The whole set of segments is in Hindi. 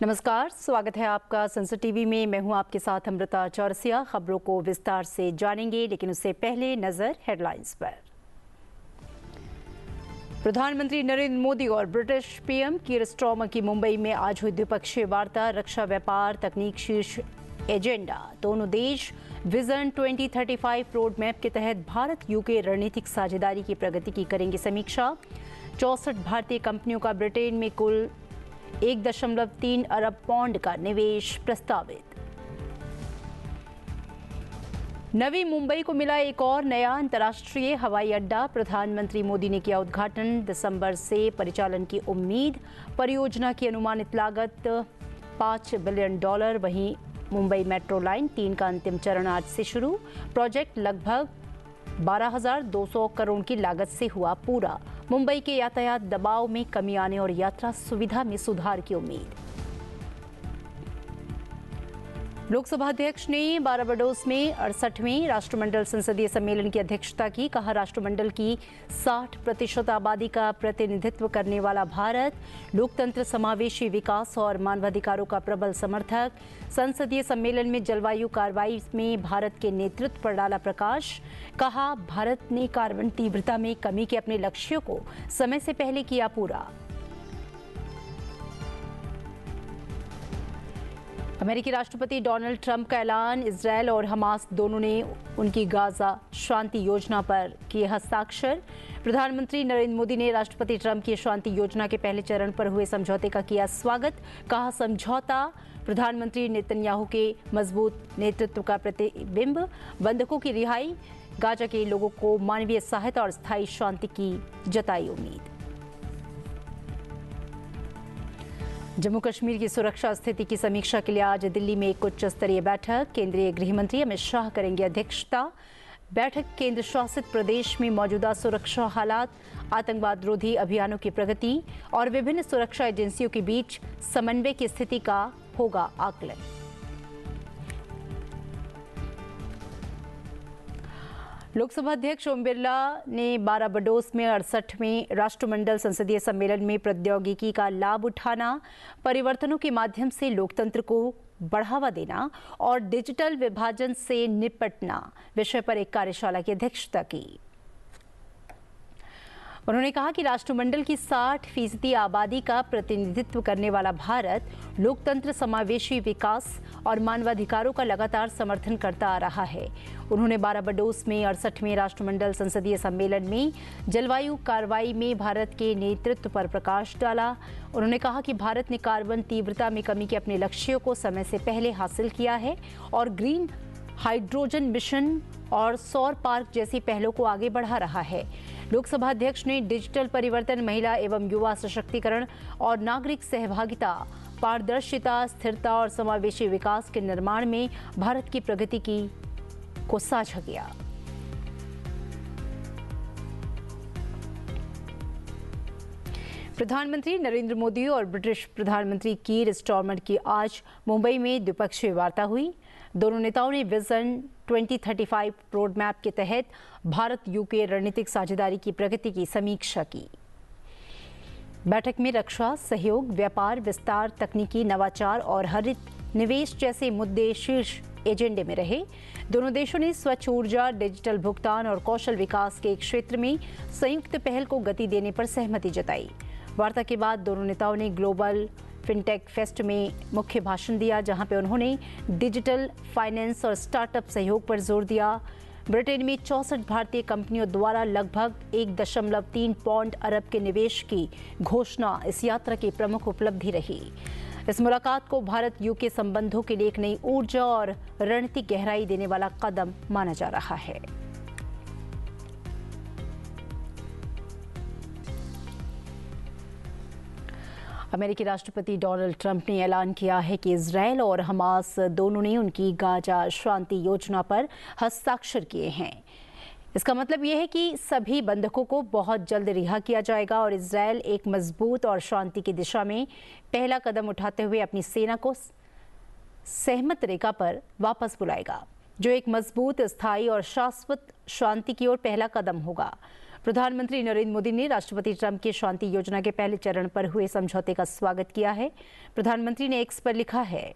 नमस्कार, स्वागत है आपका संसद टीवी में। मैं हूं आपके साथ अमृता चौरसिया। खबरों को विस्तार से जानेंगे, लेकिन उससे पहले नजर हेडलाइंस पर। प्रधानमंत्री नरेंद्र मोदी और ब्रिटिश पीएम कीर स्टारमर की मुंबई में आज हुई द्विपक्षीय वार्ता। रक्षा, व्यापार, तकनीक शीर्ष एजेंडा। दोनों देश विजन 2035 रोड मैप के तहत भारत यूके रणनीतिक साझेदारी की प्रगति की करेंगे समीक्षा। 64 भारतीय कंपनियों का ब्रिटेन में कुल 1.3 अरब पौंड का निवेश प्रस्तावित। नवी मुंबई को मिला एक और नया अंतर्राष्ट्रीय हवाई अड्डा। प्रधानमंत्री मोदी ने किया उद्घाटन। दिसंबर से परिचालन की उम्मीद। परियोजना की अनुमानित लागत $5 बिलियन। वहीं मुंबई मेट्रो लाइन 3 का अंतिम चरण आज से शुरू। प्रोजेक्ट लगभग 12,200 करोड़ की लागत से हुआ पूरा। मुंबई के यातायात दबाव में कमी आने और यात्रा सुविधा में सुधार की उम्मीद। लोकसभा अध्यक्ष ने बारबाडोस में 68वें राष्ट्रमंडल संसदीय सम्मेलन की अध्यक्षता की। कहा, राष्ट्रमंडल की 60% आबादी का प्रतिनिधित्व करने वाला भारत लोकतंत्र, समावेशी विकास और मानवाधिकारों का प्रबल समर्थक। संसदीय सम्मेलन में जलवायु कार्रवाई में भारत के नेतृत्व पर डाला प्रकाश। कहा, भारत ने कार्बन तीव्रता में कमी के अपने लक्ष्यों को समय से पहले किया पूरा। अमेरिकी राष्ट्रपति डोनाल्ड ट्रंप का ऐलान। इजरायल और हमास दोनों ने उनकी गाजा शांति योजना पर किए हस्ताक्षर। प्रधानमंत्री नरेंद्र मोदी ने राष्ट्रपति ट्रंप की शांति योजना के पहले चरण पर हुए समझौते का किया स्वागत। कहा, समझौता प्रधानमंत्री नेतन्याहू के मजबूत नेतृत्व का प्रतिबिंब। बंधकों की रिहाई, गाजा के लोगों को मानवीय सहायता और स्थायी शांति की जताई उम्मीद। जम्मू कश्मीर की सुरक्षा स्थिति की समीक्षा के लिए आज दिल्ली में एक उच्च स्तरीय बैठक। केंद्रीय गृह मंत्री अमित शाह करेंगे अध्यक्षता। बैठक केंद्र शासित प्रदेश में मौजूदा सुरक्षा हालात, आतंकवाद रोधी अभियानों की प्रगति और विभिन्न सुरक्षा एजेंसियों के बीच समन्वय की स्थिति का होगा आकलन। लोकसभा अध्यक्ष ओम बिरला ने बारबाडोस में 68वें राष्ट्रमंडल संसदीय सम्मेलन में प्रौद्योगिकी का लाभ उठाना, परिवर्तनों के माध्यम से लोकतंत्र को बढ़ावा देना और डिजिटल विभाजन से निपटना विषय पर एक कार्यशाला की अध्यक्षता की। उन्होंने कहा कि राष्ट्रमंडल की 60% आबादी का प्रतिनिधित्व करने वाला भारत लोकतंत्र, समावेशी विकास और मानवाधिकारों का लगातार समर्थन करता आ रहा है। उन्होंने बारबाडोस में 68वें राष्ट्रमंडल संसदीय सम्मेलन में जलवायु कार्रवाई में भारत के नेतृत्व पर प्रकाश डाला। उन्होंने कहा कि भारत ने कार्बन तीव्रता में कमी के अपने लक्ष्यों को समय से पहले हासिल किया है और ग्रीन हाइड्रोजन मिशन और सौर पार्क जैसी पहलों को आगे बढ़ा रहा है। लोकसभा अध्यक्ष ने डिजिटल परिवर्तन, महिला एवं युवा सशक्तिकरण और नागरिक सहभागिता, पारदर्शिता, स्थिरता और समावेशी विकास के निर्माण में भारत की प्रगति को साझा किया। प्रधानमंत्री नरेंद्र मोदी और ब्रिटिश प्रधानमंत्री कीर स्टारमर की आज मुंबई में द्विपक्षीय वार्ता हुई। दोनों नेताओं ने विजन 2035 रोड मैप के तहत भारत यूके रणनीतिक साझेदारी की प्रगति की समीक्षा की। बैठक में रक्षा सहयोग, व्यापार विस्तार, तकनीकी नवाचार और हरित निवेश जैसे मुद्दे शीर्ष एजेंडे में रहे। दोनों देशों ने स्वच्छ ऊर्जा, डिजिटल भुगतान और कौशल विकास के क्षेत्र में संयुक्त पहल को गति देने पर सहमति जताई। वार्ता के बाद दोनों नेताओं ने ग्लोबल फिनटेक फेस्ट में मुख्य भाषण दिया, जहां पे उन्होंने डिजिटल फाइनेंस और स्टार्टअप सहयोग पर जोर दिया। ब्रिटेन में 64 भारतीय कंपनियों द्वारा लगभग 1.3 पौंड अरब के निवेश की घोषणा इस यात्रा की प्रमुख उपलब्धि रही। इस मुलाकात को भारत यूके संबंधों के लिए एक नई ऊर्जा और रणनीतिक गहराई देने वाला कदम माना जा रहा है। अमेरिकी राष्ट्रपति डोनाल्ड ट्रंप ने ऐलान किया है कि इजरायल और हमास दोनों ने उनकी गाजा शांति योजना पर हस्ताक्षर किए हैं। इसका मतलब यह है कि सभी बंधकों को बहुत जल्द रिहा किया जाएगा और इजरायल एक मजबूत और शांति की दिशा में पहला कदम उठाते हुए अपनी सेना को सहमत रेखा पर वापस बुलाएगा, जो एक मजबूत, स्थायी और शाश्वत शांति की ओर पहला कदम होगा। प्रधानमंत्री नरेंद्र मोदी ने राष्ट्रपति ट्रंप की शांति योजना के पहले चरण पर हुए समझौते का स्वागत किया है। प्रधानमंत्री ने एक्स पर लिखा है,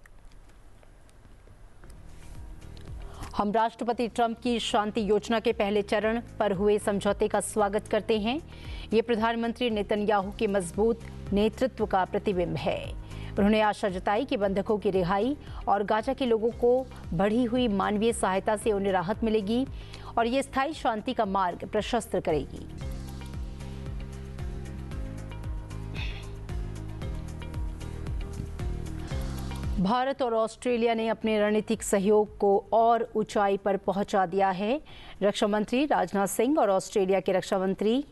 हम राष्ट्रपति ट्रंप की शांति योजना के पहले चरण पर हुए समझौते का स्वागत करते हैं। ये प्रधानमंत्री नेतन्याहू के मजबूत नेतृत्व का प्रतिबिंब है। उन्होंने आशा जताई कि बंधकों की रिहाई और गाजा के लोगों को बढ़ी हुई मानवीय सहायता से उन्हें राहत मिलेगी और ये स्थायी शांति का मार्ग प्रशस्त करेगी। भारत और ऑस्ट्रेलिया ने अपने रणनीतिक सहयोग को और ऊंचाई पर पहुंचा दिया है। रक्षा मंत्री राजनाथ सिंह और ऑस्ट्रेलिया के रक्षा मंत्री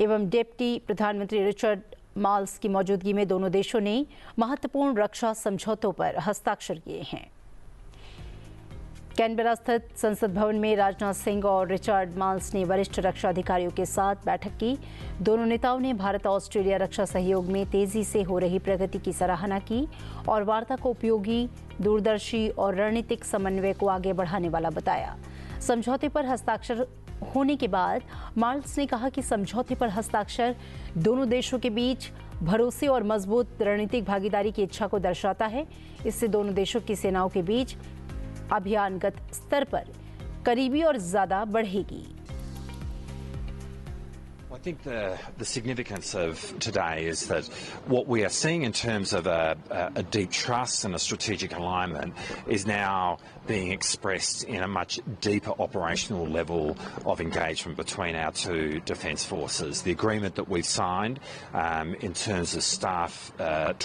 एवं डिप्टी प्रधानमंत्री रिचर्ड माल्स की मौजूदगी में दोनों देशों ने महत्वपूर्ण रक्षा समझौतों पर हस्ताक्षर किए हैं। कैनबरा स्थित संसद भवन में राजनाथ सिंह और रिचर्ड माल्स ने वरिष्ठ रक्षा अधिकारियों के साथ बैठक की। दोनों नेताओं ने भारत ऑस्ट्रेलिया रक्षा सहयोग में तेजी से हो रही प्रगति की सराहना की और वार्ता को उपयोगी, दूरदर्शी और रणनीतिक समन्वय को आगे बढ़ाने वाला बताया। समझौते पर हस्ताक्षर होने के बाद माल्स ने कहा कि समझौते पर हस्ताक्षर दोनों देशों के बीच भरोसे और मजबूत रणनीतिक भागीदारी की इच्छा को दर्शाता है। इससे दोनों देशों की सेनाओं के बीच अभियानगत स्तर पर करीबी और ज्यादा बढ़ेगी। I think the significance of today is that what we are seeing in terms of a deep trust and a strategic alignment is now being expressed in a much deeper operational level of engagement between our two defence forces. The agreement that we've signed in terms of staff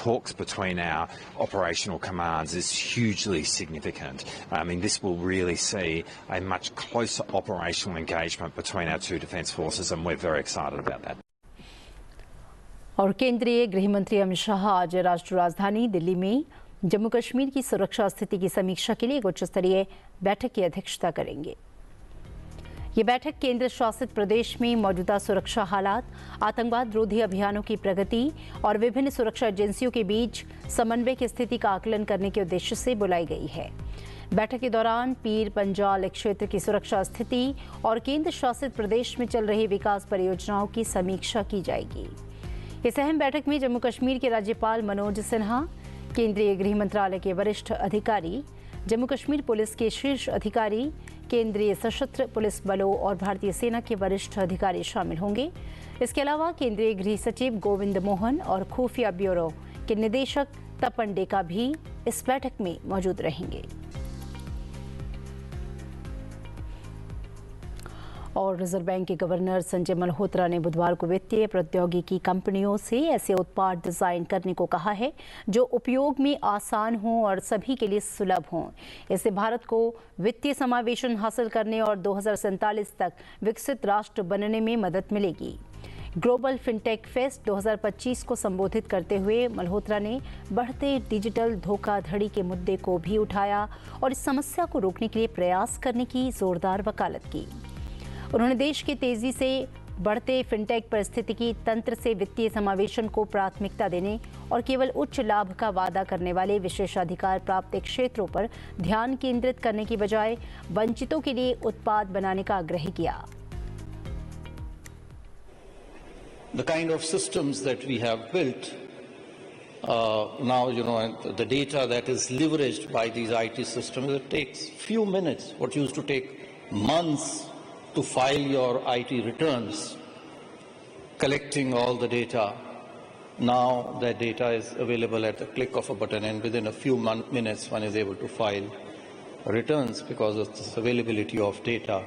talks between our operational commands is hugely significant. I mean, this will really see a much closer operational engagement between our two defence forces, and we're very excited about that. और केंद्रीय गृह मंत्री अमित शाह आज राष्ट्रीय राजधानी दिल्ली में जम्मू कश्मीर की सुरक्षा स्थिति की समीक्षा के लिए एक उच्च स्तरीय बैठक की अध्यक्षता करेंगे। ये बैठक केंद्र शासित प्रदेश में मौजूदा सुरक्षा हालात, आतंकवाद रोधी अभियानों की प्रगति और विभिन्न सुरक्षा एजेंसियों के बीच समन्वय की स्थिति का आकलन करने के उद्देश्य से बुलाई गई है। बैठक के दौरान पीर पंजाल क्षेत्र की सुरक्षा स्थिति और केंद्र शासित प्रदेश में चल रही विकास परियोजनाओं की समीक्षा की जाएगी। इस अहम बैठक में जम्मू कश्मीर के राज्यपाल मनोज सिन्हा, केंद्रीय गृह मंत्रालय के वरिष्ठ अधिकारी, जम्मू कश्मीर पुलिस के शीर्ष अधिकारी, केंद्रीय सशस्त्र पुलिस बलों और भारतीय सेना के वरिष्ठ अधिकारी शामिल होंगे। इसके अलावा केंद्रीय गृह सचिव गोविंद मोहन और खुफिया ब्यूरो के निदेशक तपन डेका भी इस बैठक में मौजूद रहेंगे। और रिजर्व बैंक के गवर्नर संजय मल्होत्रा ने बुधवार को वित्तीय प्रौद्योगिकी कंपनियों से ऐसे उत्पाद डिजाइन करने को कहा है जो उपयोग में आसान हों और सभी के लिए सुलभ हों। इससे भारत को वित्तीय समावेशन हासिल करने और 2047 तक विकसित राष्ट्र बनने में मदद मिलेगी। ग्लोबल फिनटेक फेस्ट 2025 को संबोधित करते हुए मल्होत्रा ने बढ़ते डिजिटल धोखाधड़ी के मुद्दे को भी उठाया और इस समस्या को रोकने के लिए प्रयास करने की जोरदार वकालत की। उन्होंने देश के तेजी से बढ़ते फिनटेक परिस्थितिकी तंत्र से वित्तीय समावेशन को प्राथमिकता देने और केवल उच्च लाभ का वादा करने वाले विशेषाधिकार प्राप्त क्षेत्रों पर ध्यान केंद्रित करने की बजाय वंचितों के लिए उत्पाद बनाने का आग्रह किया। The kind of systems that we have built now, the data that is leveraged by these IT systems, it takes few minutes. What used to take months to file your IT returns, collecting all the data. Now that data is available at the click of a button, and within a few minutes one is able to file returns because of this availability of data.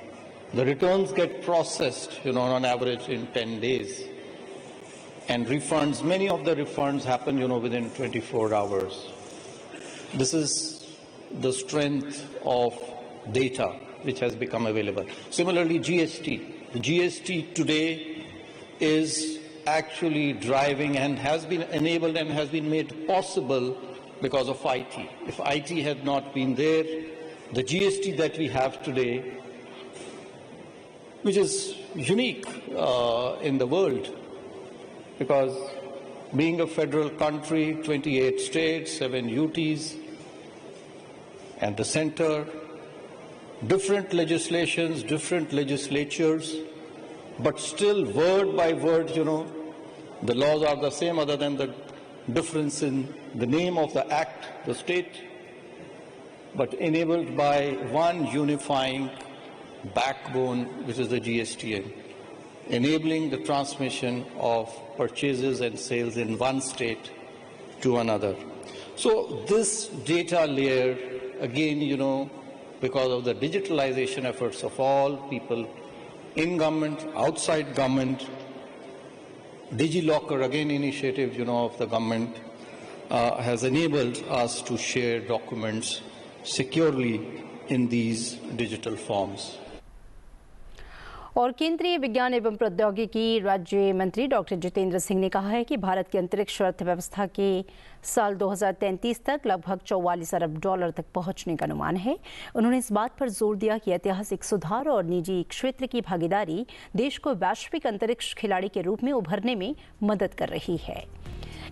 The returns get processed, on average in 10 days. And refunds, many of the refunds happen, within 24 hours. This is the strength of data which has become available. Similarly, GST. The GST today is actually driving and has been enabled and has been made possible because of IT. If IT had not been there, the GST that we have today, which is unique in the world, because being a federal country, 28 states, 7 UTs, and the center, different legislations, different legislatures, but still word by word, the laws are the same other than the difference in the name of the act, the state, but enabled by one unifying backbone, which is the GSTN, enabling the transmission of purchases and sales in one state to another. So this data layer, again, because of the digitalization efforts of all people in government, outside government, DigiLocker, again, initiative, of the government, has enabled us to share documents securely in these digital forms. और केंद्रीय विज्ञान एवं प्रौद्योगिकी राज्य मंत्री डॉक्टर जितेंद्र सिंह ने कहा है कि भारत की अंतरिक्ष अर्थव्यवस्था के साल 2033 तक लगभग 44 अरब डॉलर तक पहुंचने का अनुमान है। उन्होंने इस बात पर जोर दिया कि ऐतिहासिक सुधार और निजी क्षेत्र की भागीदारी देश को वैश्विक अंतरिक्ष खिलाड़ी के रूप में उभरने में मदद कर रही है।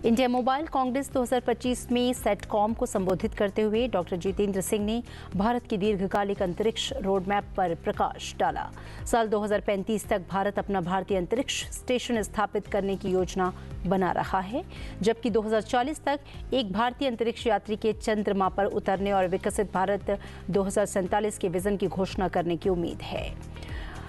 इंडिया मोबाइल कांग्रेस 2025 में सेटकॉम को संबोधित करते हुए डॉक्टर जितेंद्र सिंह ने भारत की दीर्घकालिक अंतरिक्ष रोडमैप पर प्रकाश डाला। साल 2035 तक भारत अपना भारतीय अंतरिक्ष स्टेशन स्थापित करने की योजना बना रहा है, जबकि 2040 तक एक भारतीय अंतरिक्ष यात्री के चंद्रमा पर उतरने और विकसित भारत 2047 के विजन की घोषणा करने की उम्मीद है।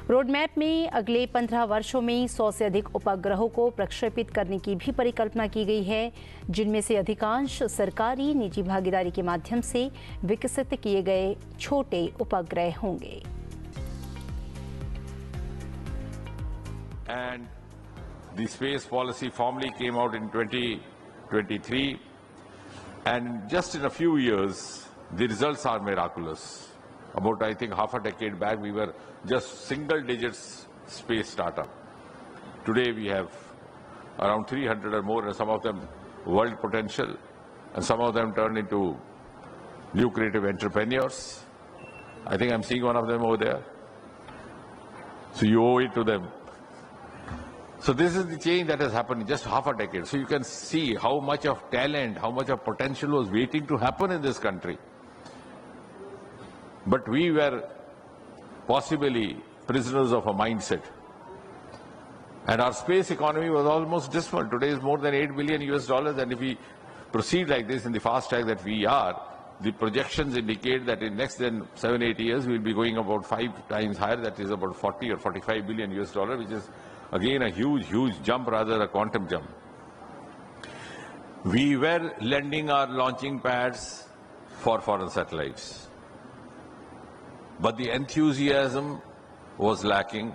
रोडमैप में अगले 15 वर्षों में 100 से अधिक उपग्रहों को प्रक्षेपित करने की भी परिकल्पना की गई है, जिनमें से अधिकांश सरकारी निजी भागीदारी के माध्यम से विकसित किए गए छोटे उपग्रह होंगे। And the space policy formally came out in 2023, and just in a few years, the results are miraculous. About, I think, half a decade back, we were just single digits space startup. Today, we have around 300 or more, and some of them world potential, and some of them turned into new creative entrepreneurs. I think I'm seeing one of them over there. So you owe it to them. So this is the change that has happened in just half a decade. So you can see how much of talent, how much of potential was waiting to happen in this country. But we were possibly prisoners of a mindset. And our space economy was almost dismal. Today is more than $8 billion US, and if we proceed like this in the fast track that we are, the projections indicate that in next 7-8 years we'll be going about 5 times higher, that is about 40 or 45 billion US dollar, which is again a huge jump, rather a quantum jump. We were lending our launching pads for foreign satellites, but the enthusiasm was lacking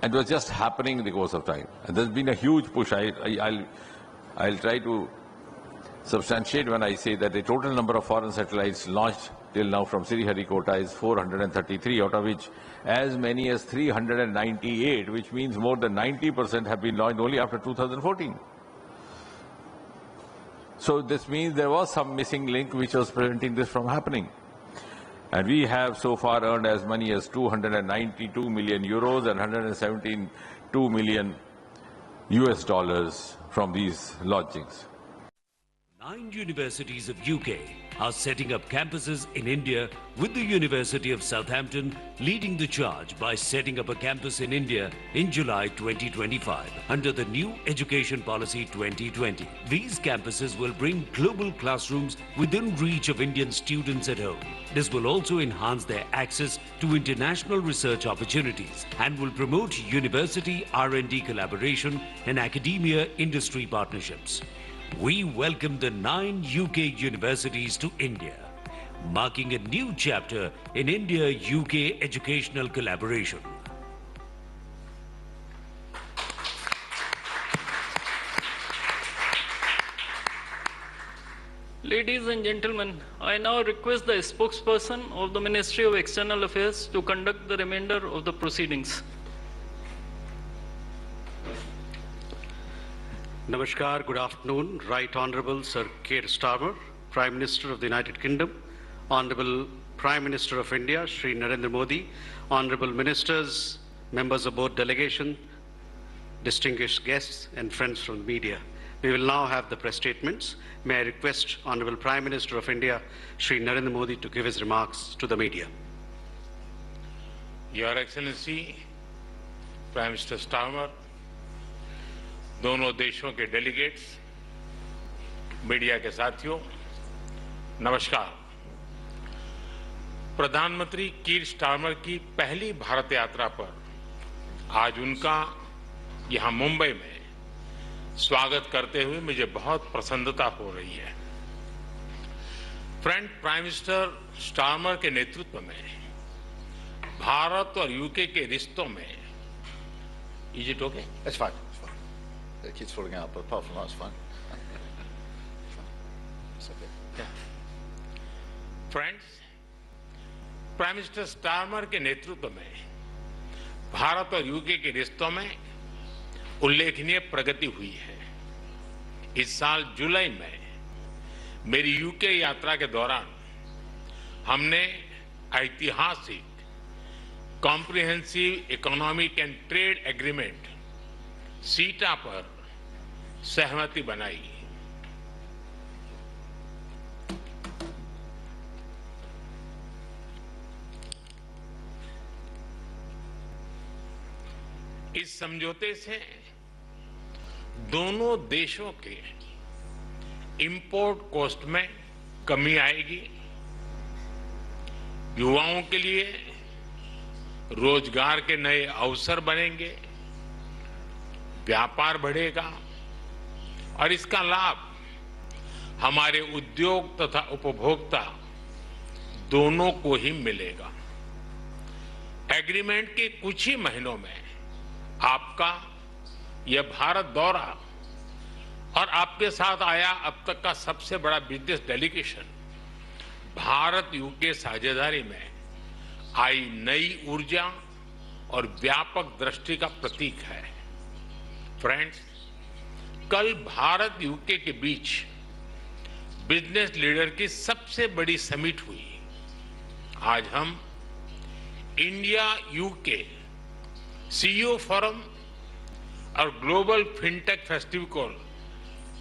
and was just happening in the course of time. And there's been a huge push. I'll try to substantiate when I say that the total number of foreign satellites launched till now from Sriharikota is 433, out of which as many as 398, which means more than 90% have been launched only after 2014. So this means there was some missing link which was preventing this from happening. And we have so far earned as many as 292 million euros and 172 million US dollars from these launchings. 9 universities of UK are setting up campuses in India, with the University of Southampton leading the charge by setting up a campus in India in July 2025 under the new Education Policy 2020. These campuses will bring global classrooms within reach of Indian students at home. This will also enhance their access to international research opportunities and will promote university R&D collaboration and academia industry partnerships. We welcome the 9 UK universities to India, marking a new chapter in India-UK educational collaboration. Ladies and gentlemen, I now request the spokesperson of the Ministry of External Affairs to conduct the remainder of the proceedings. Namaskar, good afternoon. Right Honorable Sir Keir Starmer, Prime Minister of the United Kingdom, Honorable Prime Minister of India, Shri Narendra Modi, Honorable Ministers, members of both delegation, distinguished guests and friends from the media. We will now have the press statements. May I request Honorable Prime Minister of India, Shri Narendra Modi, to give his remarks to the media. Your Excellency, prime minister Starmer, दोनों देशों के डेलीगेट्स, मीडिया के साथियों, नमस्कार। प्रधानमंत्री कीर स्टार्मर की पहली भारत यात्रा पर आज उनका यहां मुंबई में स्वागत करते हुए मुझे बहुत प्रसन्नता हो रही है। फ्रेंड, प्राइम मिनिस्टर स्टार्मर के नेतृत्व में भारत और यूके के रिश्तों में Is it okay? It's fine. It's fine. The kid's falling out, but apart from that, it's fine. It's okay. Yeah. Friends, prime minister Starmer के नेतृत्व में भारत और यूके के रिश्तों में उल्लेखनीय प्रगति हुई है। इस साल जुलाई में मेरी यूके यात्रा के दौरान हमने ऐतिहासिक comprehensive economic and trade agreement सीटा पर सहमति बनाई। इस समझौते से दोनों देशों के इंपोर्ट कॉस्ट में कमी आएगी, युवाओं के लिए रोजगार के नए अवसर बनेंगे, व्यापार बढ़ेगा और इसका लाभ हमारे उद्योग तथा उपभोक्ता दोनों को ही मिलेगा। एग्रीमेंट के कुछ ही महीनों में आपका यह भारत दौरा और आपके साथ आया अब तक का सबसे बड़ा बिजनेस डेलीगेशन भारत यूके साझेदारी में आई नई ऊर्जा और व्यापक दृष्टि का प्रतीक है। फ्रेंड्स, कल भारत यूके के बीच बिजनेस लीडर की सबसे बड़ी समिट हुई। आज हम इंडिया यूके सीईओ फोरम और ग्लोबल फिनटेक फेस्टिवल को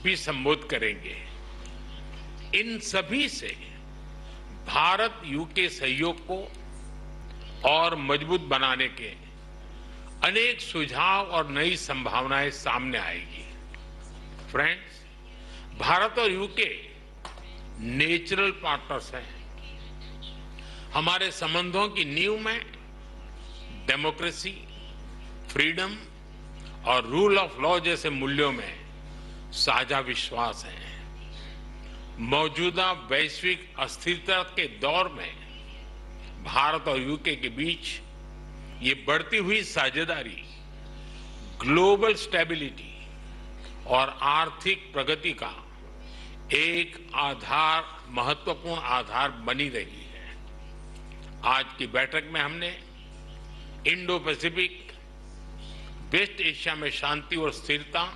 भी संबोधित करेंगे। इन सभी से भारत यूके सहयोग को और मजबूत बनाने के अनेक सुझाव और नई संभावनाएं सामने आएगी। फ्रेंड्स, भारत और यूके नेचुरल पार्टनर्स हैं। हमारे संबंधों की नींव में डेमोक्रेसी, फ्रीडम और रूल ऑफ लॉ जैसे मूल्यों में साझा विश्वास है। मौजूदा वैश्विक अस्थिरता के दौर में भारत और यूके के बीच ये बढ़ती हुई साझेदारी ग्लोबल स्टेबिलिटी और आर्थिक प्रगति का एक महत्वपूर्ण आधार बनी रही है। आज की बैठक में हमने इंडो पैसिफिक, वेस्ट एशिया में शांति और स्थिरता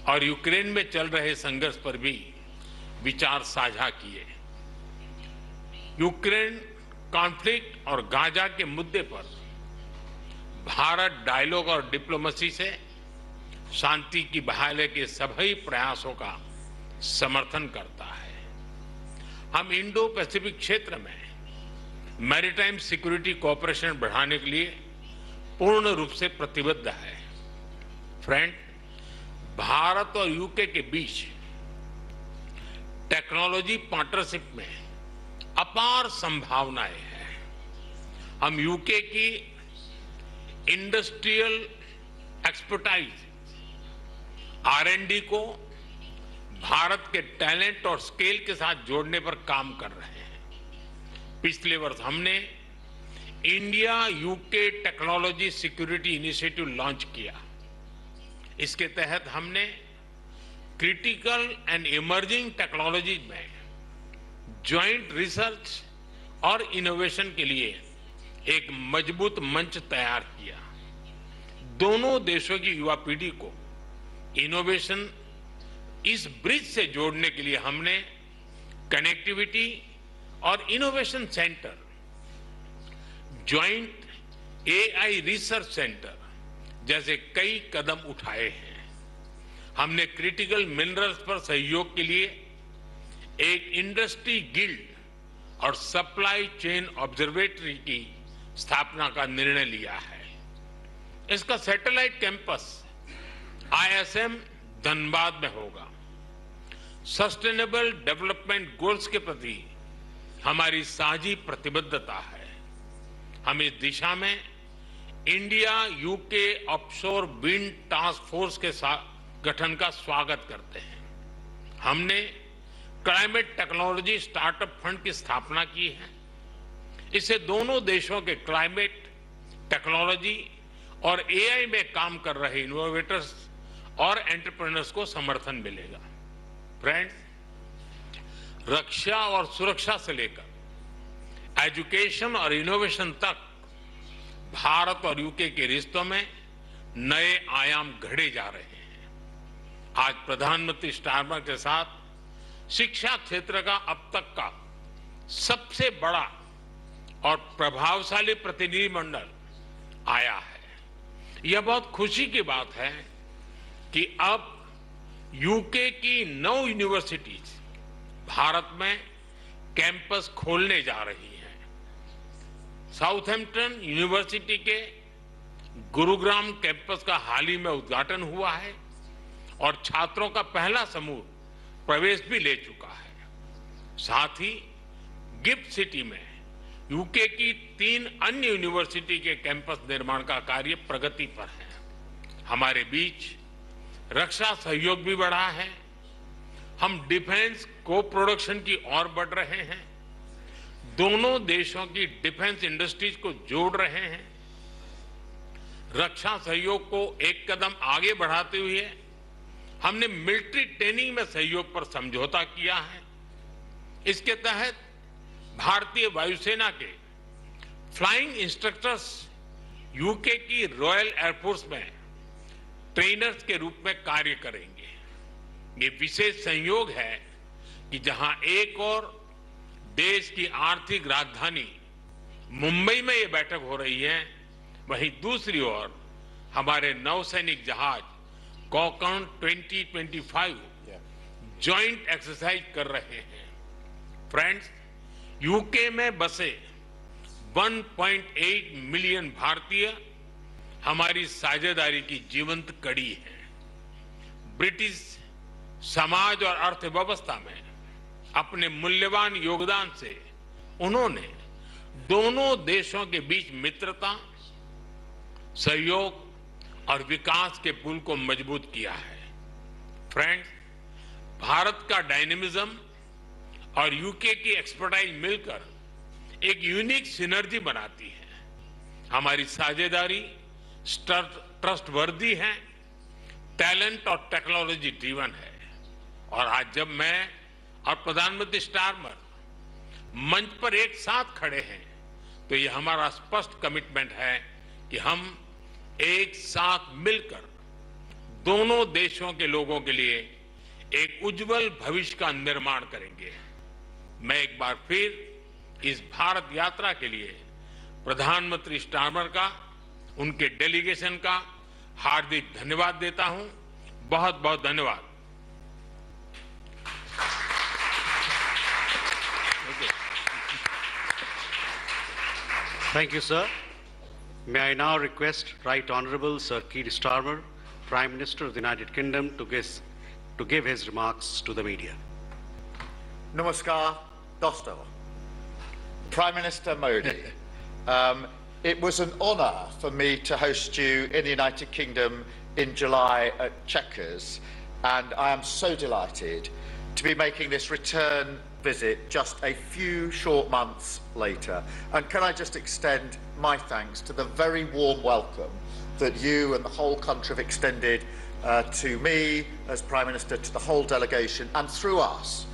और यूक्रेन में चल रहे संघर्ष पर भी विचार साझा किए। यूक्रेन कॉन्फ्लिक्ट और गाजा के मुद्दे पर भारत डायलॉग और डिप्लोमेसी से शांति की बहाली के सभी प्रयासों का समर्थन करता है। हम इंडो पैसिफिक क्षेत्र में मैरीटाइम सिक्योरिटी कोऑपरेशन बढ़ाने के लिए पूर्ण रूप से प्रतिबद्ध है। फ्रेंड, भारत और यूके के बीच टेक्नोलॉजी पार्टनरशिप में अपार संभावनाएं हैं। हम यूके की इंडस्ट्रियल एक्सपर्टाइज, R&D को भारत के टैलेंट और स्केल के साथ जोड़ने पर काम कर रहे हैं। पिछले वर्ष हमने India UK technology security initiative launch किया। इसके तहत हमने क्रिटिकल एंड इमर्जिंग टेक्नोलॉजीज में ज्वाइंट रिसर्च और इनोवेशन के लिए एक मजबूत मंच तैयार किया। दोनों देशों की युवा पीढ़ी को इनोवेशन इस ब्रिज से जोड़ने के लिए हमने कनेक्टिविटी और innovation centre, joint AI research centre जैसे कई कदम उठाए हैं। हमने क्रिटिकल मिनरल्स पर सहयोग के लिए एक इंडस्ट्री गिल्ड और सप्लाई चेन ऑब्जर्वेटरी की स्थापना का निर्णय लिया है। इसका सैटेलाइट कैंपस ISM धनबाद में होगा। सस्टेनेबल डेवलपमेंट गोल्स के प्रति हमारी साझी प्रतिबद्धता है। हम इस दिशा में India UK offshore wind task force के गठन का स्वागत करते हैं। हमने क्लाइमेट टेक्नोलॉजी स्टार्टअप फंड की स्थापना की है। इससे दोनों देशों के क्लाइमेट टेक्नोलॉजी और AI में काम कर रहे इनोवेटर्स और एंटरप्रेन्योर्स को समर्थन मिलेगा। फ्रेंड्स, रक्षा और सुरक्षा से लेकर एजुकेशन और इनोवेशन तक भारत और यूके के रिश्तों में नए आयाम घड़े जा रहे हैं। आज प्रधानमंत्री स्टारमर के साथ शिक्षा क्षेत्र का अब तक का सबसे बड़ा और प्रभावशाली प्रतिनिधिमंडल आया है। यह बहुत खुशी की बात है कि अब यूके की 9 यूनिवर्सिटीज भारत में कैंपस खोलने जा रही हैं। साउथहैम्पटन यूनिवर्सिटी के गुरुग्राम कैंपस का हाल ही में उद्घाटन हुआ है और छात्रों का पहला समूह प्रवेश भी ले चुका है। साथ ही गिफ्ट सिटी में यूके की 3 अन्य यूनिवर्सिटी के कैंपस निर्माण का कार्य प्रगति पर है। हमारे बीच रक्षा सहयोग भी बढ़ा है। हम डिफेंस को प्रोडक्शन की ओर बढ़ रहे हैं। दोनों देशों की डिफेंस इंडस्ट्रीज को जोड़ रहे हैं। रक्षा सहयोग को एक कदम आगे बढ़ाते हुए हमने मिलिट्री ट्रेनिंग में सहयोग पर समझौता किया है। इसके तहत भारतीय वायुसेना के फ्लाइंग इंस्ट्रक्टर्स यूके की रॉयल एयरफोर्स में ट्रेनर्स के रूप में कार्य करेंगे। ये विशेष संयोग है कि जहां एक और देश की आर्थिक राजधानी मुंबई में ये बैठक हो रही है, वहीं दूसरी ओर हमारे नौसैनिक जहाज कॉकन 2025 जॉइंट एक्सरसाइज कर रहे हैं। फ्रेंड्स, यूके में बसे 1.8 मिलियन भारतीय हमारी साझेदारी की जीवंत कड़ी है। ब्रिटिश समाज और अर्थव्यवस्था में अपने मूल्यवान योगदान से उन्होंने दोनों देशों के बीच मित्रता, सहयोग और विकास के पुल को मजबूत किया है। फ्रेंड्स, भारत का डायनेमिज्म और यूके की एक्सपर्टाइज मिलकर एक यूनिक सिनर्जी बनाती है। हमारी साझेदारी ट्रस्टवर्दी है, टैलेंट और टेक्नोलॉजी ड्रिवन है। और आज जब मैं और प्रधानमंत्री स्टारमर मंच पर एक साथ खड़े हैं, तो ये हमारा स्पष्ट कमिटमेंट है कि हम एक साथ मिलकर दोनों देशों के लोगों के लिए एक उज्जवल भविष्य का निर्माण करेंगे। मैं एक बार फिर इस भारत यात्रा के लिए प्रधानमंत्री स्टारमर का, उनके डेलीगेशन का हार्दिक धन्यवाद देता हूं। बहुत बहुत धन्यवाद। Thank you, sir. May I now request Right Honourable Sir Keir Starmer, Prime Minister of the United Kingdom, to give his remarks to the media. Namaskar, Dosto. Prime Minister Modi, it was an honour for me to host you in the United Kingdom in July at Chequers, and I am so delighted to be making this return visit just a few short months later. And can I just extend my thanks to the very warm welcome that you and the whole country have extended to me as Prime Minister, to the whole delegation, and through us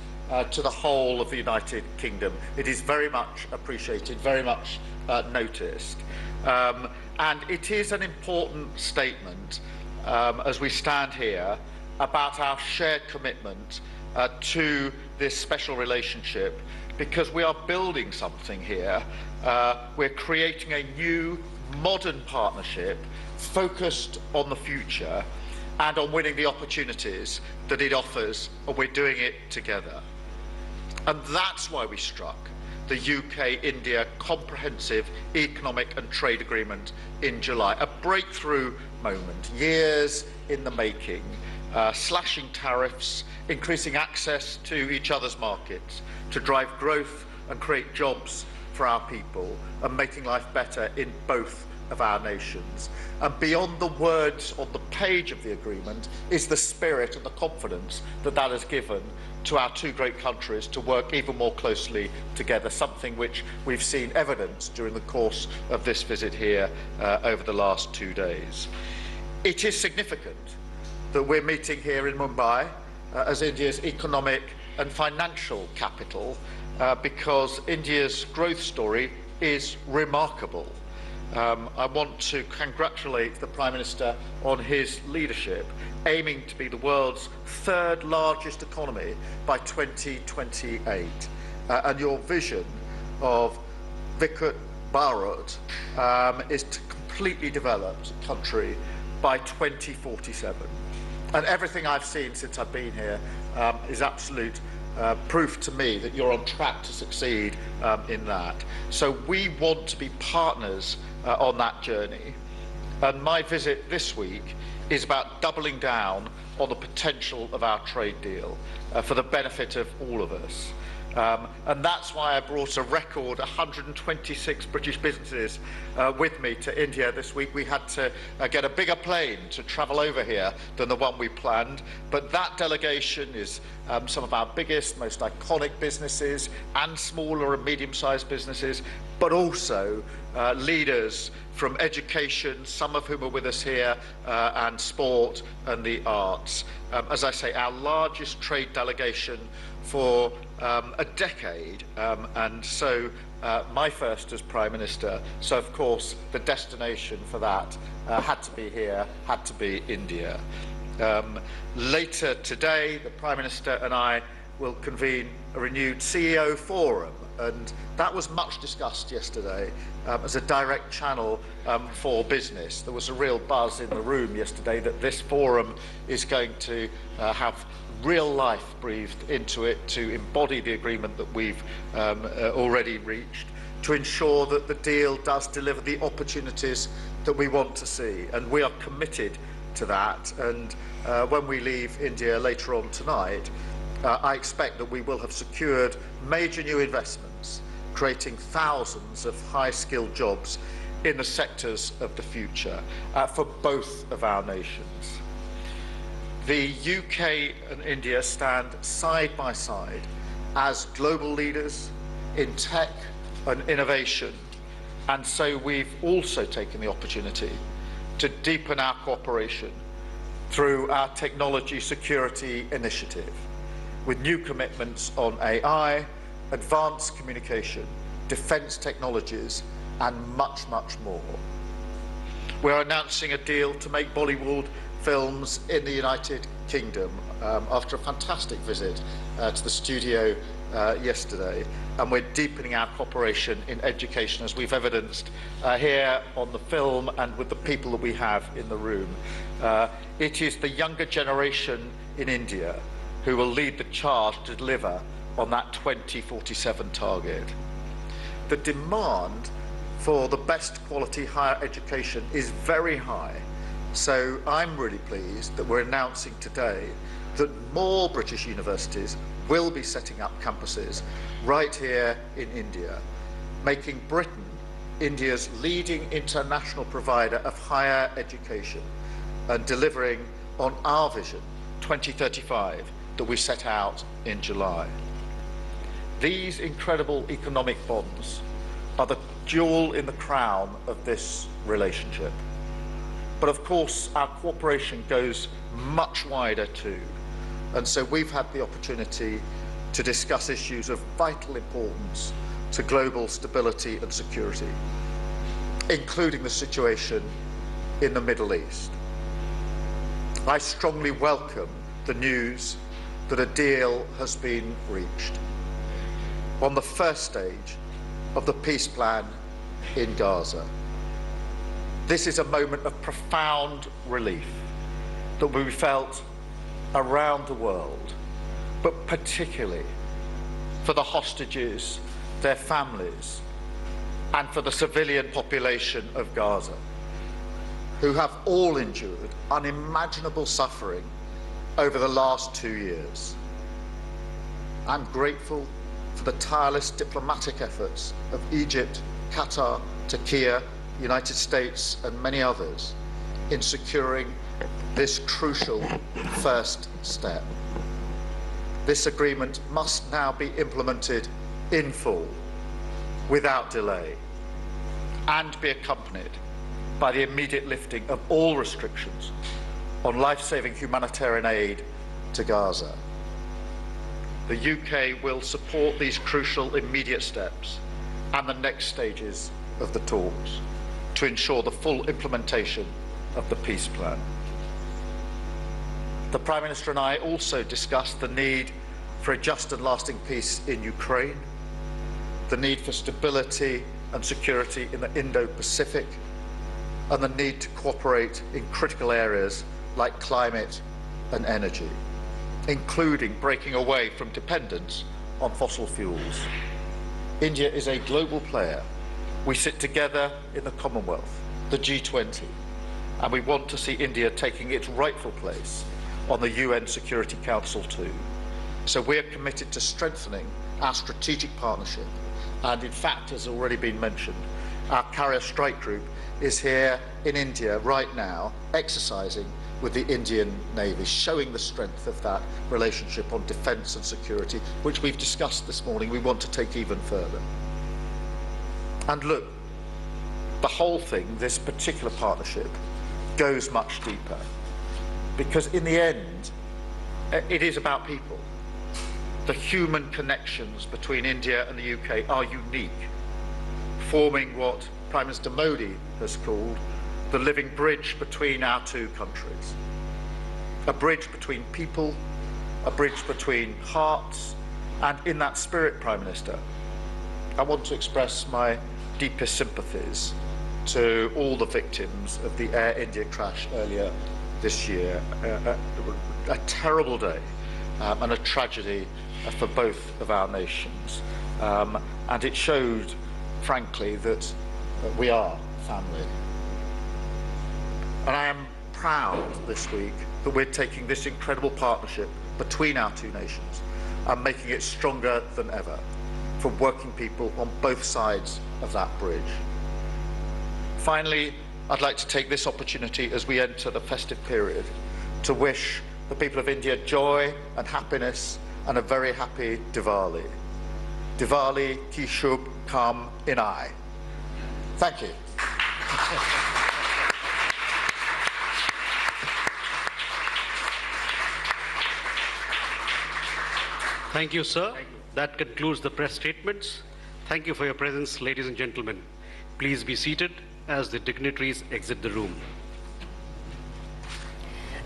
to the whole of the United Kingdom. It is very much appreciated, very much noticed. And it is an important statement as we stand here about our shared commitment to this special relationship, because we are building something here. We're creating a new, modern partnership focused on the future and on winning the opportunities that it offers, and we're doing it together. And that's why we struck the UK-India Comprehensive Economic and Trade Agreement in July. A breakthrough moment, years in the making, slashing tariffs, increasing access to each other's markets, to drive growth and create jobs for our people, and making life better in both of our nations. And beyond the words on the page of the agreement is the spirit and the confidence that that has given to our two great countries to work even more closely together, something which we've seen evidence during the course of this visit here over the last 2 days. It is significant that we're meeting here in Mumbai as India's economic and financial capital because India's growth story is remarkable. I want to congratulate the Prime Minister on his leadership, aiming to be the world's third largest economy by 2028. And your vision of Viksit Bharat is to completely developed country by 2047. And everything I've seen since I've been here is absolute proof to me that you're on track to succeed in that. So we want to be partners on that journey. And my visit this week is about doubling down on the potential of our trade deal for the benefit of all of us. And that's why I brought a record 126 British businesses with me to India this week. We had to get a bigger plane to travel over here than the one we planned, but that delegation is some of our biggest, most iconic businesses and smaller and medium-sized businesses, but also leaders from education, some of whom are with us here, and sport and the arts. As I say, our largest trade delegation for a decade, and so my first as Prime Minister, so of course the destination for that had to be here, had to be India. Later today, the Prime Minister and I will convene a renewed CEO forum, and that was much discussed yesterday as a direct channel for business. There was a real buzz in the room yesterday that this forum is going to have real life breathed into it to embody the agreement that we've already reached, to ensure that the deal does deliver the opportunities that we want to see. And we are committed to that. And when we leave India later on tonight, I expect that we will have secured major new investments, creating thousands of high-skilled jobs in the sectors of the future for both of our nations. The UK and India stand side by side as global leaders in tech and innovation, and so we've also taken the opportunity to deepen our cooperation through our technology security initiative, with new commitments on AI, advanced communication, defence technologies, and much, much more. We're announcing a deal to make Bollywood films in the United Kingdom after a fantastic visit to the studio yesterday, and we're deepening our cooperation in education, as we've evidenced here on the film and with the people that we have in the room. It is the younger generation in India who will lead the charge to deliver on that 2047 target. The demand for the best quality higher education is very high. So I'm really pleased that we're announcing today that more British universities will be setting up campuses right here in India, making Britain India's leading international provider of higher education and delivering on our vision 2035 that we set out in July. These incredible economic bonds are the jewel in the crown of this relationship. But of course, our cooperation goes much wider too. And so we've had the opportunity to discuss issues of vital importance to global stability and security, including the situation in the Middle East. I strongly welcome the news that a deal has been reached on the first stage of the peace plan in Gaza. This is a moment of profound relief that we felt around the world, but particularly for the hostages their families, and for the civilian population of Gaza, who have all endured unimaginable suffering over the last 2 years. I'm grateful for the tireless diplomatic efforts of Egypt, Qatar, Turkey, United States, and many others in securing this crucial first step. This agreement must now be implemented in full, without delay, and be accompanied by the immediate lifting of all restrictions on life-saving humanitarian aid to Gaza. The UK will support these crucial immediate steps and the next stages of the talks to ensure the full implementation of the peace plan. The Prime Minister and I also discussed the need for a just and lasting peace in Ukraine, the need for stability and security in the Indo-Pacific, and the need to cooperate in critical areas like climate and energy, including breaking away from dependence on fossil fuels. India is a global player. We sit together in the Commonwealth, the G20, and we want to see India taking its rightful place on the UN Security Council too. So we're committed to strengthening our strategic partnership. And in fact, as already been mentioned, our Carrier Strike Group is here in India right now, exercising with the Indian Navy, showing the strength of that relationship on defence and security, which we've discussed this morning. We want to take even further. And look, the whole thing, this particular partnership, goes much deeper. Because in the end, it is about people. The human connections between India and the UK are unique, forming what Prime Minister Modi has called the living bridge between our two countries. A bridge between people, a bridge between hearts, and in that spirit, Prime Minister, I want to express my deepest sympathies to all the victims of the Air India crash earlier this year. A terrible day and a tragedy for both of our nations. And it showed, frankly, that we are family. And I am proud this week that we're taking this incredible partnership between our two nations and making it stronger than ever for working people on both sides of that bridge. Finally, I'd like to take this opportunity as we enter the festive period to wish the people of India joy and happiness and a very happy Diwali. Diwali ki shubh kam inai. Thank you. Thank you, sir. That concludes the press statements. Thank you for your presence, ladies and gentlemen. Please be seated as the dignitaries exit the room.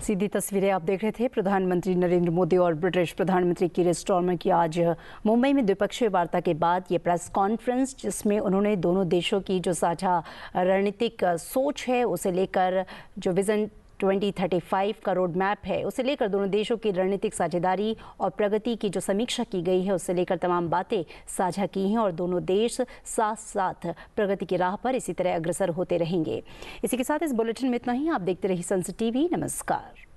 सीधी तस्वीरें आप देख रहे थे। प्रधानमंत्री नरेंद्र मोदी और ब्रिटिश प्रधानमंत्री कीर स्टारमर की आज मुंबई में द्विपक्षीय वार्ता के बाद ये प्रेस कॉन्फ्रेंस, जिसमें उन्होंने दोनों देशों की जो साझा रणनीतिक सोच है उसे लेकर, जो विजन 2035 का रोड मैप है उसे लेकर दोनों देशों की रणनीतिक साझेदारी और प्रगति की जो समीक्षा की गई है उसे लेकर तमाम बातें साझा की हैं और दोनों देश साथ साथ प्रगति की राह पर इसी तरह अग्रसर होते रहेंगे। इसी के साथ इस बुलेटिन में इतना ही। आप देखते रहिए सनसद टीवी। नमस्कार।